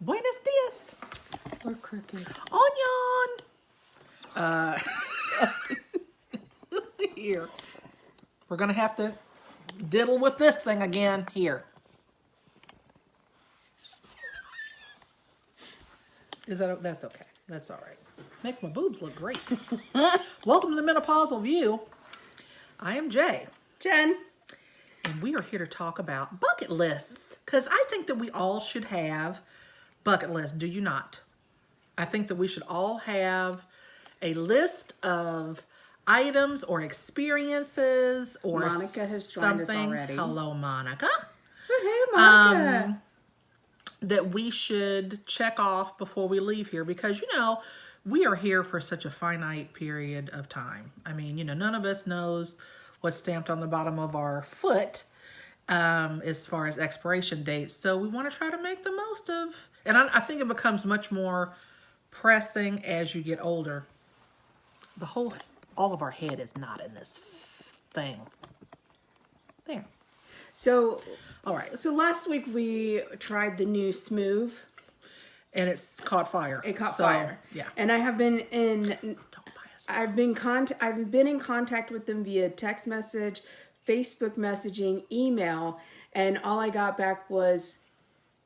Buenos dias. Or crooked. Onion. Here. We're going to have to diddle with this thing again. Here. That's okay. That's all right. Makes my boobs look great. Welcome to the Menopausal View. I am Jay. Jen. And we are here to talk about bucket lists. Because I think that we all should have bucket lists. Do you not? I think that we should all have a list of items or experiences or Monica has joined us something. already. Hello, Monica. Hey, Monica. That we should check off before we leave here because, we are here for such a finite period of time. I mean, none of us knows what's stamped on the bottom of our foot as far as expiration dates. So we want to try to make the most of, and I think it becomes much more pressing as you get older. All of our head is not in this thing. There. So, all right. So last week we tried the new Smooth. And it's caught fire. It caught fire. Yeah. And I have been in. Don't buy us. I've been in contact with them via text message, Facebook messaging, email, and all I got back was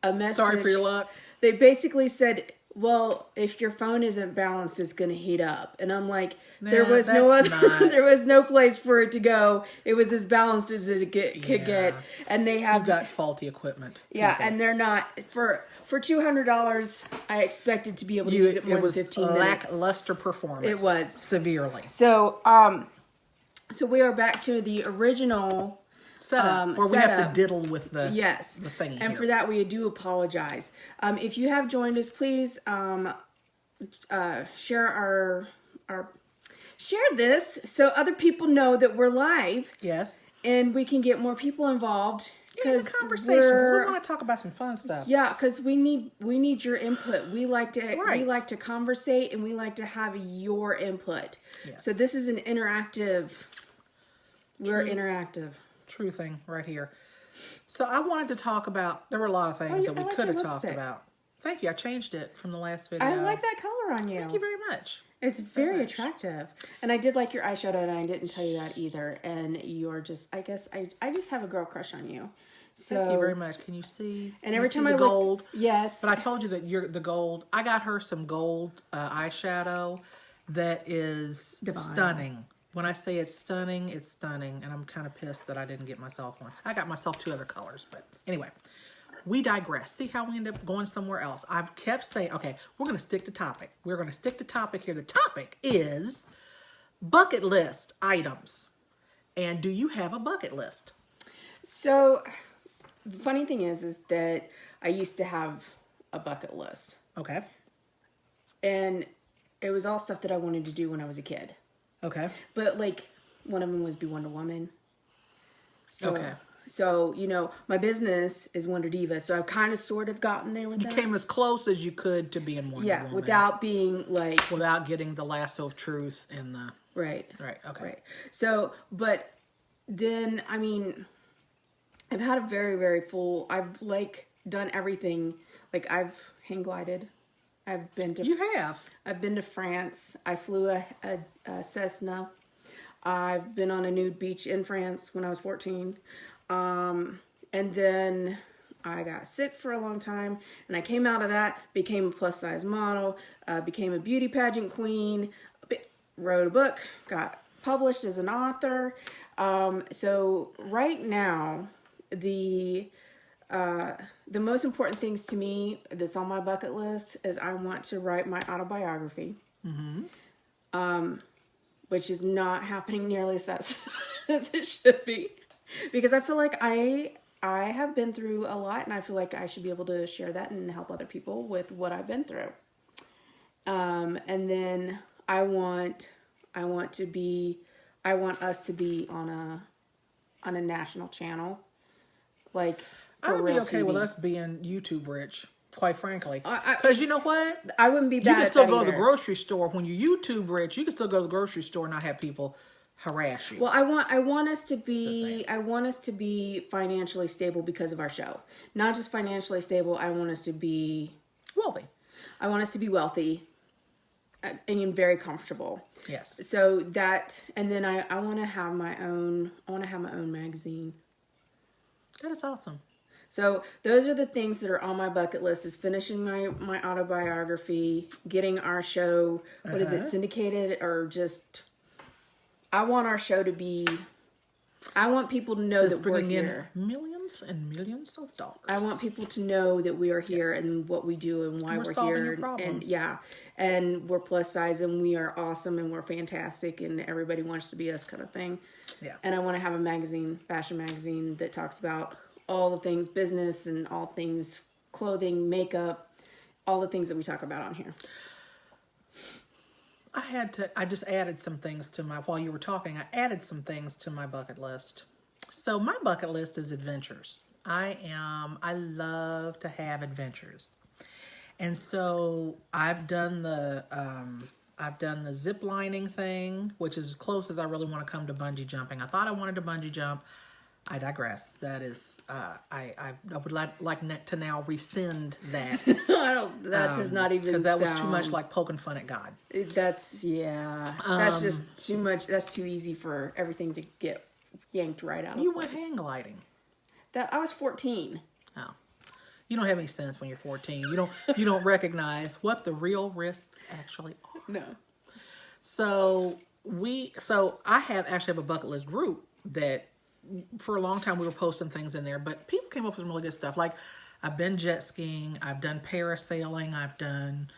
a message. Sorry for your luck. They basically said, "Well, if your phone isn't balanced, it's going to heat up." And I'm like, there was no other, there was no place for it to go. It was as balanced as it could get, and they have You've got faulty equipment. Yeah, people. and they're not for $200. I expected to be able to use it more than 15 minutes. Lackluster performance. It was severely. So, so we are back to the original setup where we have to diddle with the the thingy. and here. for that we do apologize. If you have joined us, please share share this so other people know that we're live. Yes. And we can get more people involved. Because conversations. We want to talk about some fun stuff. Yeah, because we need your input. We like to conversate and we like to have your input. Yes. So this is an interactive. We're interactive. True thing right here. So I wanted to talk about. There were a lot of things that we could have talked about. Thank you. I changed it from the last video. I like that color on you. Thank you very much. It's very attractive. And I did like your eyeshadow, and I didn't tell you that either. And you're just, I guess, I just have a girl crush on you. So, thank you very much. Can you see? And every time I look, gold, yes. But I told you that you're the gold. I got her some gold eyeshadow that is stunning. When I say it's stunning, and I'm kind of pissed that I didn't get myself one. I got myself 2 other colors, but anyway, we digress. See how we end up going somewhere else. I've kept saying, okay, we're going to stick to topic. We're going to stick to topic here. The topic is bucket list items. And do you have a bucket list? So, the funny thing is that I used to have a bucket list. Okay. And it was all stuff that I wanted to do when I was a kid. Okay. But, like, one of them was be Wonder Woman. So, okay. So, my business is Wonder Diva. So, I've kind of sort of gotten there with that. You came as close as you could to being Wonder Woman. Yeah, without being, like... Without getting the lasso of truth and the... Right. Right, okay. Right. So, but then, I mean... I've had a very, very full... I've, done everything. I've hang glided. I've been to... You have? I've been to France. I flew a Cessna. I've been on a nude beach in France when I was 14. And then I got sick for a long time. And I came out of that, became a plus-size model, became a beauty pageant queen, wrote a book, got published as an author. So right now... The most important things to me that's on my bucket list is I want to write my autobiography, which is not happening nearly as fast as it should be, because I feel like I have been through a lot, and I feel like I should be able to share that and help other people with what I've been through. And then I want us to be on a national channel. I would be okay with us being YouTube rich, quite frankly. Because you know what? I wouldn't be bad. You can still go to the grocery store. When you're YouTube rich, you can still go to the grocery store and not have people harass you. Well, I want us to be financially stable because of our show. Not just financially stable. I want us to be I want us to be wealthy and very comfortable. Yes. So that, and then I want to have my own. I want to have my own magazine. That is awesome. So those are the things that are on my bucket list: is finishing my autobiography, getting our show. What is it, syndicated or just? I want our show to be. I want people to know that we're bringing here. in millions and millions of dollars. I want people to know that we are here and what we do and why we're solving here. your problems. And we're plus size and we are awesome and we're fantastic and everybody wants to be us, kind of thing. Yeah. And I want to have a magazine, fashion magazine, that talks about all the things business and all things clothing, makeup, all the things that we talk about on here. I just added some things to while you were talking, I added some things to my bucket list. So my bucket list is adventures. I love to have adventures. And so I've done the zip lining thing, which is as close as I really want to come to bungee jumping. I thought I wanted to bungee jump. I digress. That is, I would like to now rescind that. That does not even because that was too much like poking fun at God. That's just too much. That's too easy for everything to get yanked right out. You went hang gliding. I was 14. Oh, you don't have any sense when you're 14. You don't recognize what the real risks actually are. No. So I actually have a bucket list group that for a long time we were posting things in there, but people came up with some really good stuff. Like I've been jet skiing, I've done parasailing, I've done,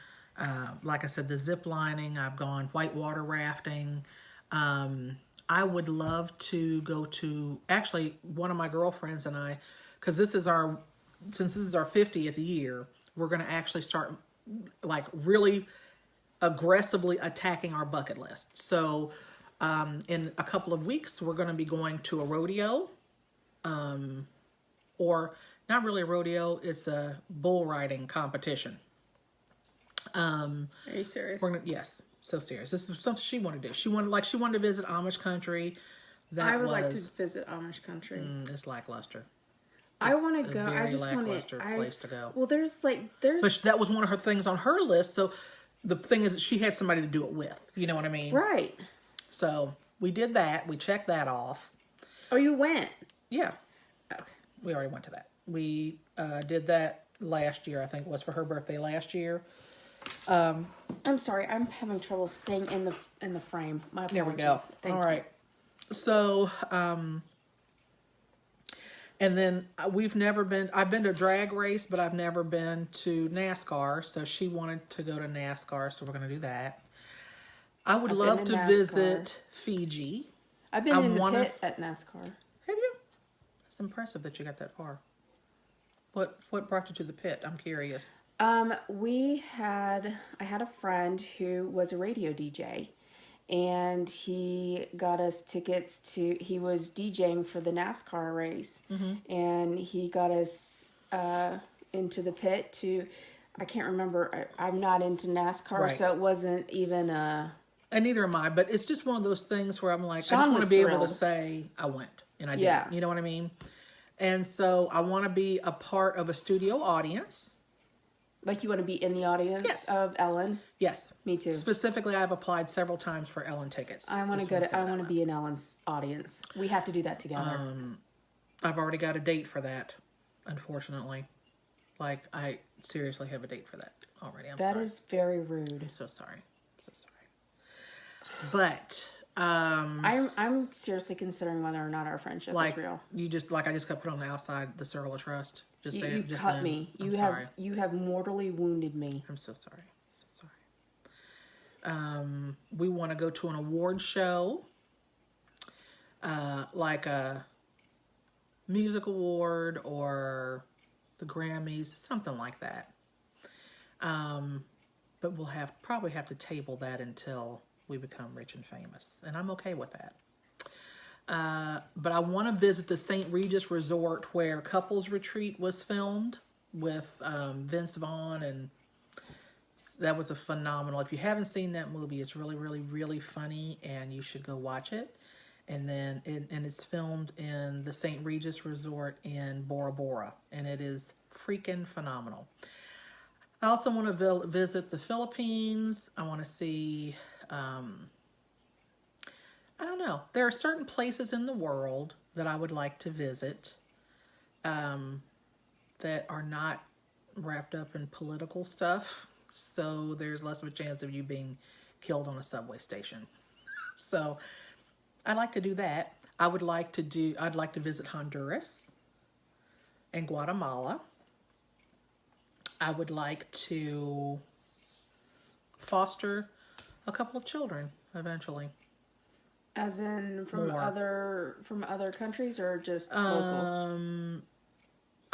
like I said, the zip lining, I've gone whitewater rafting. I would love to go to, actually, one of my girlfriends and I, because since this is our 50th year, we're going to actually start like really aggressively attacking our bucket list. So in a couple of weeks, we're going to be going to a rodeo, or not really a rodeo, it's a bull riding competition. Are you serious? Yes, so serious. This is something she wanted to do. She wanted to visit Amish country. I would like to visit Amish country. It's lackluster. I want to go. Very I just want lackluster place to go. Well, there's. But that was one of her things on her list. So the thing is, that she had somebody to do it with. You know what I mean? Right. So we did that. We checked that off. Oh, you went? Yeah. Okay. We already went to that. We did that last year. I think it was for her birthday last year. I'm sorry. I'm having trouble staying in the frame. My apologies. There we go. Thank All you. right. So, and then I've been to a drag race, but I've never been to NASCAR. So she wanted to go to NASCAR. So we're going to do that. I would love to visit Fiji. I've been in the pit at NASCAR. Have you? It's impressive that you got that far. What brought you to the pit? I'm curious. I had a friend who was a radio DJ, and he got us tickets he was DJing for the NASCAR race, and he got us into the pit I can't remember, I'm not into NASCAR, right. So it wasn't even and neither am I, but it's just one of those things where I'm like, Sean I just want to be able thrilled. to say I went, and I did. Yeah. You know what I mean? And so I want to be a part of a studio audience. like you want to be in the audience Yes. of Ellen. Yes. Me too. Specifically, I've applied several times for Ellen tickets. I want to be in Ellen's audience. We have to do that together. I've already got a date for that, unfortunately. Like, I seriously have a date for that already. That is very rude. I'm so sorry. But I'm seriously considering whether or not our friendship is real. I just got put on the outside the circle of trust. You've cut me. You have mortally wounded me. I'm so sorry. We want to go to an award show, like a music award or the Grammys, something like that. But we'll probably have to table that until we become rich and famous, and I'm okay with that. But I want to visit the St. Regis Resort where Couples Retreat was filmed with Vince Vaughn, and that was a phenomenal. If you haven't seen that movie, it's really, really, really funny, and you should go watch it. And then it's filmed in the St. Regis Resort in Bora Bora, and it is freaking phenomenal. I also want to visit the Philippines. I want to see, I don't know. There are certain places in the world that I would like to visit that are not wrapped up in political stuff. So there's less of a chance of you being killed on a subway station. So I'd like to do that. I'd like to visit Honduras and Guatemala. I would like to foster a couple of children eventually. As in from More. other countries or just local?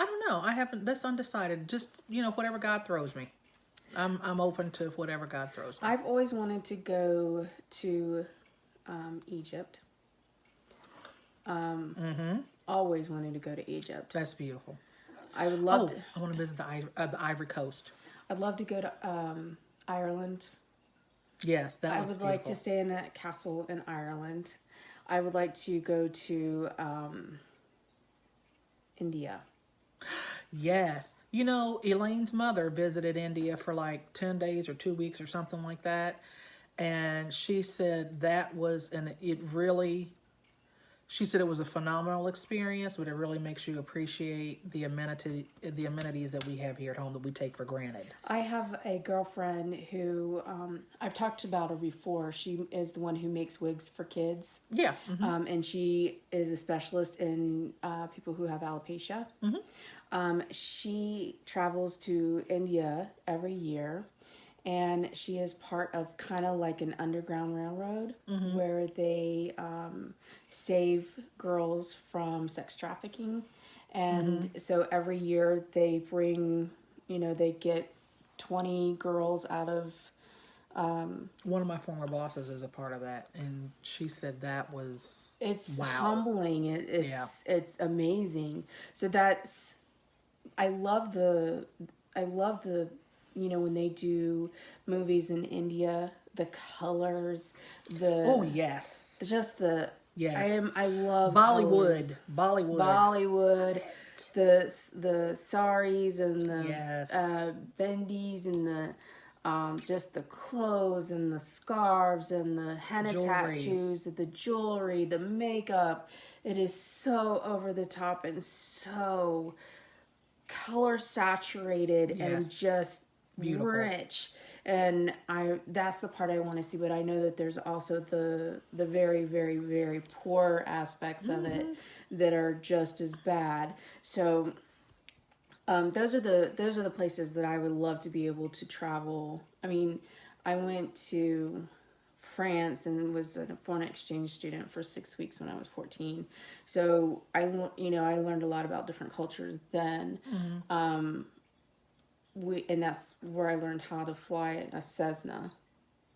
I don't know. I haven't. That's undecided. Just whatever God throws me. I'm open to whatever God throws me. I've always wanted to go to Egypt. Always wanted to go to Egypt. That's beautiful. I would love to. I want to visit the Ivory Coast. I'd love to go to Ireland. Yes, that I looks would like to beautiful. stay in a castle in Ireland. I would like to go to India. Yes. Elaine's mother visited India for like 10 days or 2 weeks or something like that. And she said she said it was a phenomenal experience, but it really makes you appreciate the amenities that we have here at home that we take for granted. I have a girlfriend who, I've talked about her before. She is the one who makes wigs for kids. Yeah. And she is a specialist in people who have alopecia. She travels to India every year, and she is part of kind of like an underground railroad where they save girls from sex trafficking. And so every year they bring, they get 20 girls out of... One of my former bosses is a part of that, and she said that was It's wow. humbling. It's amazing. So I love the when they do movies in India, the colors, Oh yes. Yes. I love Bollywood. colors. Bollywood. The saris and the Yes. bendis and the just the clothes and the scarves and the henna Jewelry. tattoos, the jewelry, the makeup. It is so over the top and so color saturated and Yes. just Beautiful. rich. And that's the part I want to see, but I know that there's also the very, very, very poor aspects of it that are just as bad. So those are the places that I would love to be able to travel. I mean, I went to France and was a foreign exchange student for 6 weeks when I was 14. So I learned a lot about different cultures then. And that's where I learned how to fly a Cessna.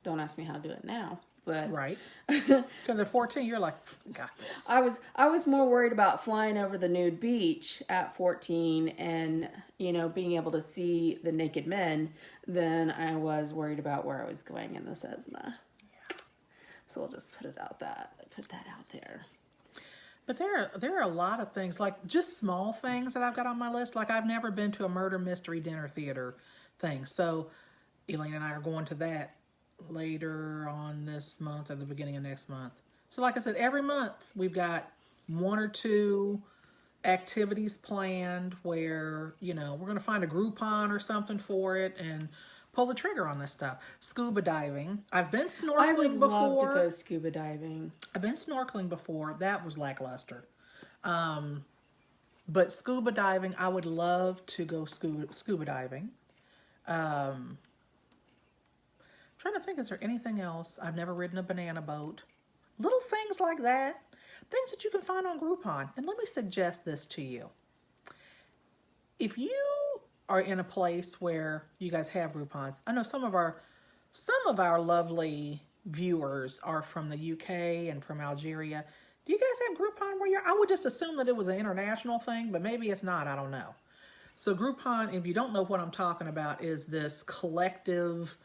Don't ask me how to do it now, but Right. Because at 14, you're like, got this. I was more worried about flying over the nude beach at 14 and being able to see the naked men than I was worried about where I was going in the Cessna. Yeah. So we'll just put that out there. But there are a lot of things, like just small things that I've got on my list. Like I've never been to a murder mystery dinner theater thing. So Elaine and I are going to that later on this month or the beginning of next month. So like I said, every month we've got 1 or 2 activities planned where, we're going to find a Groupon or something for it and pull the trigger on this stuff. Scuba diving. I've been snorkeling I would before. love to go scuba diving. I've been snorkeling before. That was lackluster. But scuba diving, I would love to go scuba diving. Trying to think, is there anything else? I've never ridden a banana boat. Little things like that. Things that you can find on Groupon. And let me suggest this to you. If you are in a place where you guys have Groupons, I know some of our lovely viewers are from the UK and from Algeria. Do you guys have Groupon where you're? I would just assume that it was an international thing, but maybe it's not. I don't know. So Groupon, if you don't know what I'm talking about, is this collective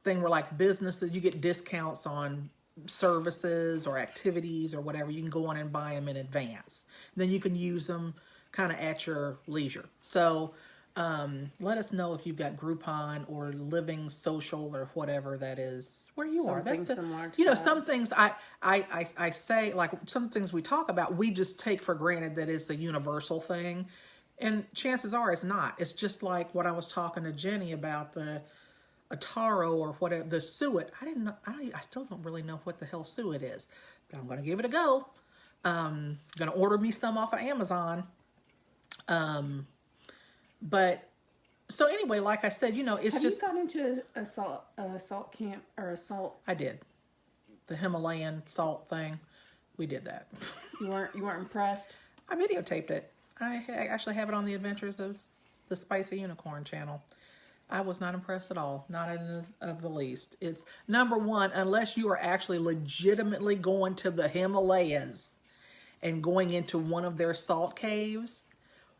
thing where like businesses, you get discounts on services or activities or whatever. You can go on and buy them in advance. And then you can use them kind of at your leisure. So Let us know if you've got Groupon or Living Social or whatever that is where you are. Something That's similar to you know, that. some things I say, like some things we talk about, we just take for granted that it's a universal thing. And chances are it's not. It's just like what I was talking to Jenny about the Ataro or whatever, the suet. I didn't know, I still don't really know what the hell suet is, but I'm going to give it a go. Going to order me some off of Amazon. But so anyway, like I said, you know, it's Have just, you gone into a salt camp or a salt? I did the Himalayan salt thing. We did that. You weren't impressed? I videotaped it. I actually have it on the Adventures of the Spicy Unicorn channel. I was not impressed at all. Not in of the least. It's number one, unless you are actually legitimately going to the Himalayas and going into one of their salt caves.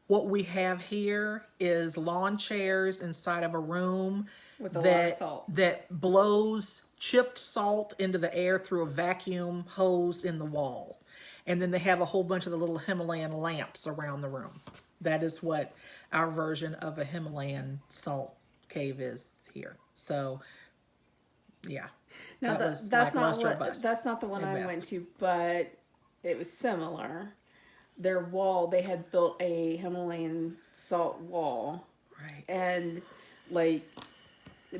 What we have here is lawn chairs inside of a room With a lot of salt. that blows chipped salt into the air through a vacuum hose in the wall. And then they have a whole bunch of the little Himalayan lamps around the room. That is what our version of a Himalayan salt cave is here. So, yeah. Now that was that's not lackluster what bust that's not the one at I best. went to, but it was similar. Their wall, they had built a Himalayan salt wall, Right. and like,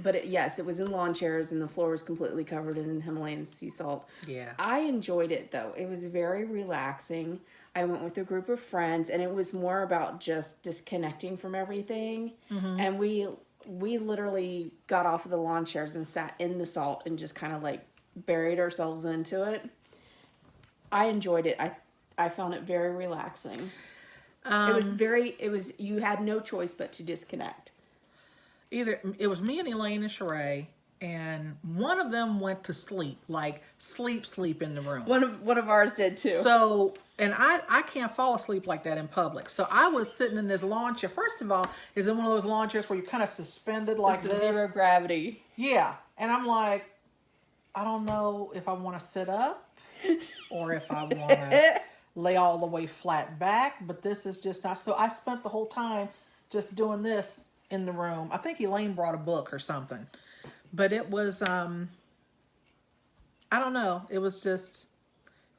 but yes, it was in lawn chairs, and the floor was completely covered in Himalayan sea salt. Yeah. I enjoyed it though; it was very relaxing. I went with a group of friends, and it was more about just disconnecting from everything. And we literally got off of the lawn chairs and sat in the salt and just kind of like buried ourselves into it. I enjoyed it. I found it very relaxing. It was you had no choice but to disconnect. Either it was me and Elaine and Sheree, and one of them went to sleep, like sleep in the room. One of ours did too. So, and I can't fall asleep like that in public. So I was sitting in this lawn chair. First of all, is in one of those lawn chairs where you're kind of suspended like this. Zero gravity. Yeah. And I'm like, I don't know if I want to sit up or if I want to lay all the way flat back, but this is just not. So I spent the whole time just doing this in the room. I think Elaine brought a book or something, but it was, I don't know. It was just,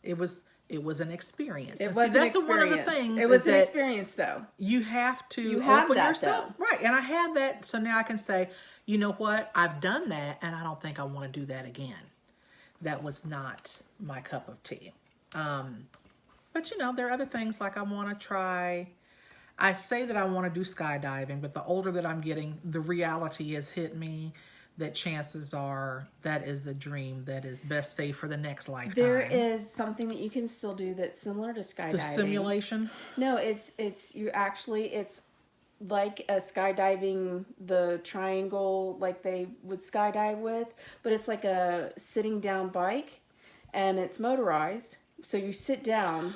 it was an experience. It And was see, an that's experience. one of the things. It was is an that experience though. you have to You have open that, yourself. Right. And I have that. So now I can say, you know what? I've done that and I don't think I want to do that again. That was not my cup of tea. But you know, there are other things like I want to try. I say that I want to do skydiving, but the older that I'm getting, the reality has hit me that chances are that is a dream that is best saved for the next lifetime. There is something that you can still do that's similar to skydiving. the simulation. No, it's like a skydiving, the triangle like they would skydive with, but it's like a sitting down bike, and it's motorized. So you sit down.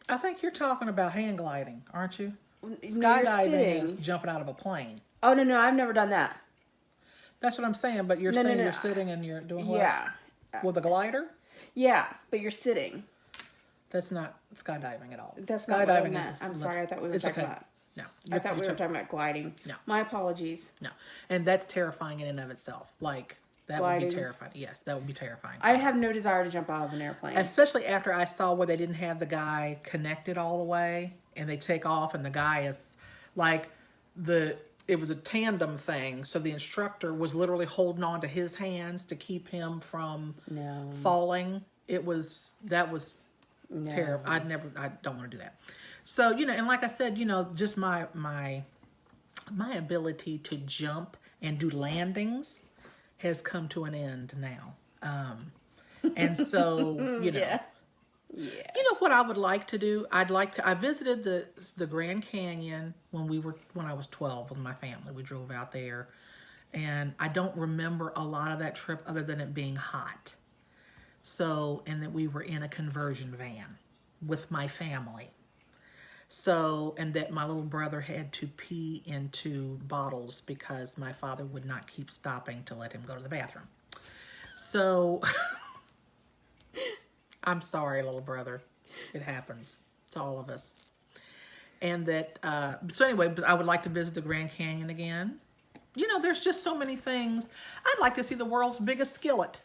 I think you're talking about hang gliding, aren't you? You're Skydiving sitting. is jumping out of a plane. Oh no, I've never done that. That's what I'm saying, but you're No, saying no. you're sitting and you're doing what? Yeah, With a glider? yeah, but you're sitting. That's not skydiving at all. That's not what I meant. I'm sorry, I thought we were It's talking okay. about. No. I thought we were talking about gliding. No. My apologies. No. And that's terrifying in and of itself. Like, that would Gliding. be terrifying. Yes, that would be terrifying. I have no desire to jump out of an airplane. Especially after I saw where they didn't have the guy connected all the way and they take off and the guy is like it was a tandem thing. So the instructor was literally holding on to his hands to keep him from falling. That was terrible. I don't want to do that. So, you know, and like I said, you know, just my ability to jump and do landings has come to an end now. And so, you know, Yeah. you know what I would like to do? I visited the Grand Canyon when I was 12 with my family. We drove out there and I don't remember a lot of that trip other than it being hot. So, and that we were in a conversion van with my family. So, and that my little brother had to pee into bottles because my father would not keep stopping to let him go to the bathroom. So, I'm sorry, little brother. It happens to all of us. And that, so anyway, but I would like to visit the Grand Canyon again. You know, there's just so many things. I'd like to see the world's biggest skillet.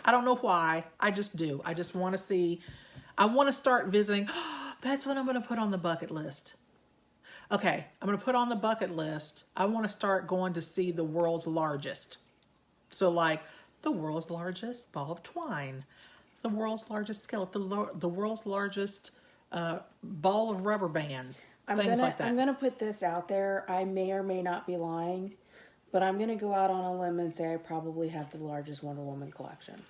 I don't know why. I just do. I just want to see. I want to start visiting. That's what I'm going to put on the bucket list. Okay, I'm going to put on the bucket list. I want to start going to see the world's largest. So like the world's largest ball of twine, the world's largest skillet, the world's largest ball of rubber bands, things like that. I'm gonna put this out there. I may or may not be lying, but I'm gonna go out on a limb and say I probably have the largest Wonder Woman collection.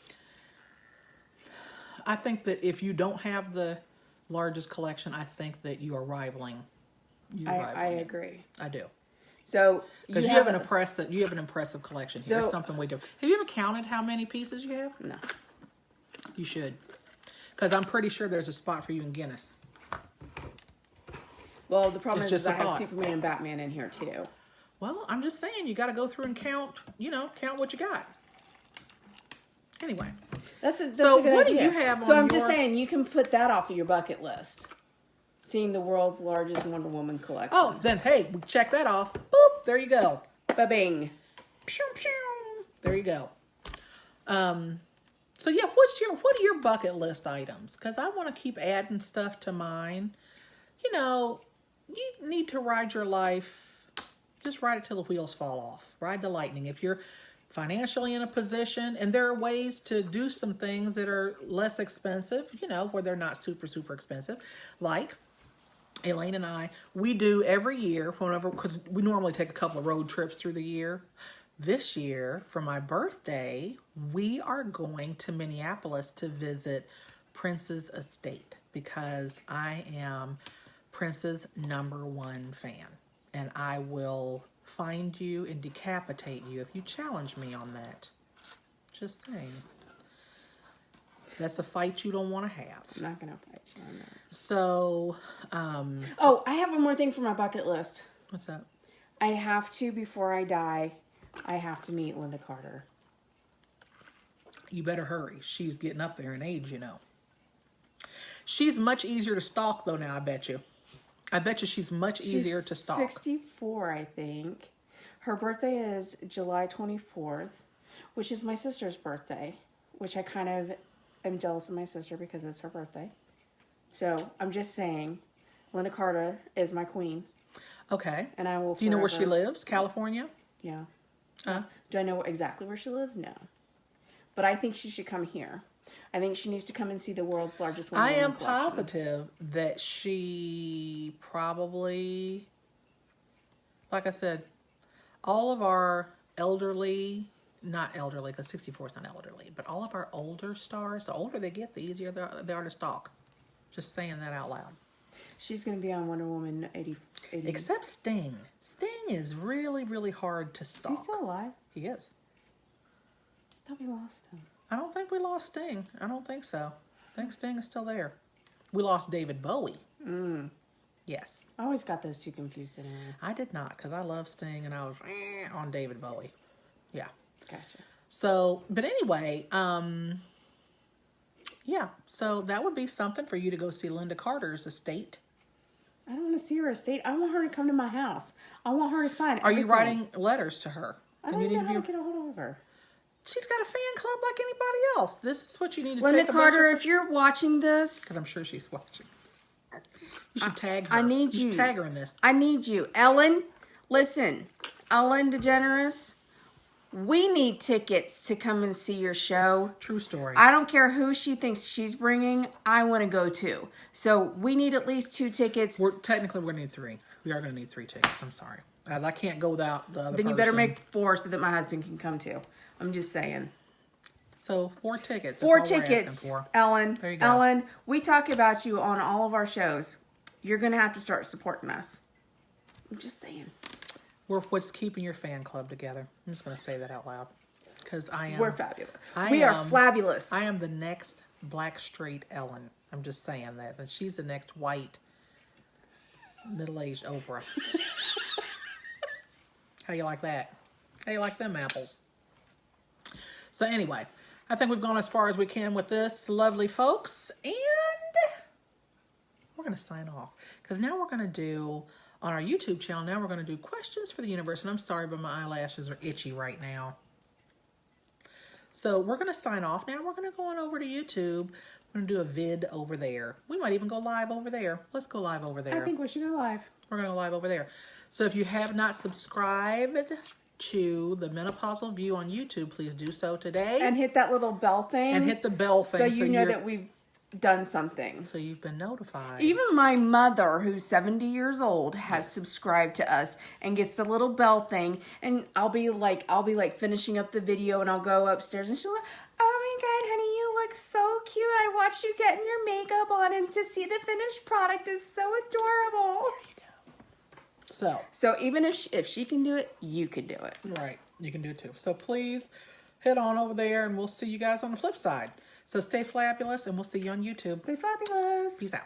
I think that if you don't have the largest collection, I think that you are rivaling. I agree. I do. So Because you have an impressive collection here. So- It's something we do. Have you ever counted how many pieces you have? No. You should. Because I'm pretty sure there's a spot for you in Guinness. Well, the problem It's is just a I have thought. Superman and Batman in here too. Well, I'm just saying, you got to go through and count, count what you got. Anyway. That's a So good what do idea. you have So on I'm just your- saying you can put that off of your bucket list. Seeing the world's largest Wonder Woman collection. Oh, then, hey, we check that off. Boop, there you go. Ba-bing. Pew, pew. There you go. So yeah, what are your bucket list items? Because I want to keep adding stuff to mine. You know, you need to ride your life. Just ride it till the wheels fall off. Ride the lightning. If you're financially in a position, and there are ways to do some things that are less expensive, where they're not super, super expensive. Like Elaine and I, we do every year, because we normally take a couple of road trips through the year. This year, for my birthday, we are going to Minneapolis to visit Prince's estate because I am Prince's #1 fan. And I will find you and decapitate you if you challenge me on that. Just saying. That's a fight you don't want to have. I'm not going to fight you on that. So, Oh, I have one more thing for my bucket list. what's that? I have to, before I die, I have to meet Linda Carter. You better hurry. She's getting up there in age, She's much easier to stalk, though, now, I bet you. I bet you she's much easier to stalk. 64, I think. Her birthday is July 24th, which is my sister's birthday, which I kind of am jealous of my sister because it's her birthday. So I'm just saying, Linda Carter is my queen, Okay. and I will. Do you know where she forever- lives? California? Yeah. Huh? Do I know exactly where she lives? No. But I think she should come here. I think she needs to come and see the world's largest Wonder I Woman am collection. positive that she probably, like I said, all of our elderly, not elderly, because 64 is not elderly, but all of our older stars, the older they get, the easier they are to stalk. Just saying that out loud. She's going to be on Wonder Woman 80. Except Sting. Sting is really, really hard to Is stalk. he still alive? He is. I thought we lost him. I don't think we lost Sting. I don't think so. I think Sting is still there. We lost David Bowie. Yes. I always got those two confused anyway. I did not, because I love Sting and I was on David Bowie. Yeah. Gotcha. So, but anyway, yeah. So that would be something for you to go see Linda Carter's estate. I don't want to see her estate. I want her to come to my house. I want her to sign Are you everything. writing letters to her? I don't know how to get a hold of her. She's got a fan club like anybody else. This is what you need to Linda take Carter, if you're watching this, because I'm sure she's watching. You should tag her. I need You you. should tag her in this. I need you. Ellen, listen. Ellen DeGeneres, we need tickets to come and see your show. True story. I don't care who she thinks she's bringing. I want to go too. So we need at least 2 tickets. We're going to need 3. We are going to need 3 tickets. I'm sorry. I can't go without the other Then you better person. make 4 so that my husband can come too. I'm just saying. So 4 tickets. That's 4 all we're asking tickets, for. Ellen. There you go. Ellen, we talk about you on all of our shows. You're going to have to start supporting us. I'm just saying. We're what's keeping your fan club together. I'm just going to say that out loud. Because I am. We're fabulous. I We are am- flabulous. I am the next black straight Ellen. I'm just saying that. And she's the next white middle-aged Oprah. How you like that? How you like them apples? So anyway, I think we've gone as far as we can with this, lovely folks. And we're going to sign off. Because now we're going to do, on our YouTube channel, now we're going to do questions for the universe. And I'm sorry, but my eyelashes are itchy right now. So we're going to sign off now. We're going to go on over to YouTube. We're going to do a vid over there. We might even go live over there. Let's go live over there. I think we should go live. We're going to go live over there. So if you have not subscribed to the Menopausal View on YouTube, please do so today. And hit that little bell thing. And hit the bell thing. So you know that we've done something. So you've been notified. Even my mother, who's 70 years old, has subscribed to us and gets the little bell thing. And I'll be like finishing up the video, and I'll go upstairs, and she'll, oh my God, honey, you look so cute. I watched you getting your makeup on, and to see the finished product is so adorable. So even if she can do it, you can do it. Right, you can do it too. So please head on over there, and we'll see you guys on the flip side. So stay fabulous, and we'll see you on YouTube. Stay fabulous. Peace out.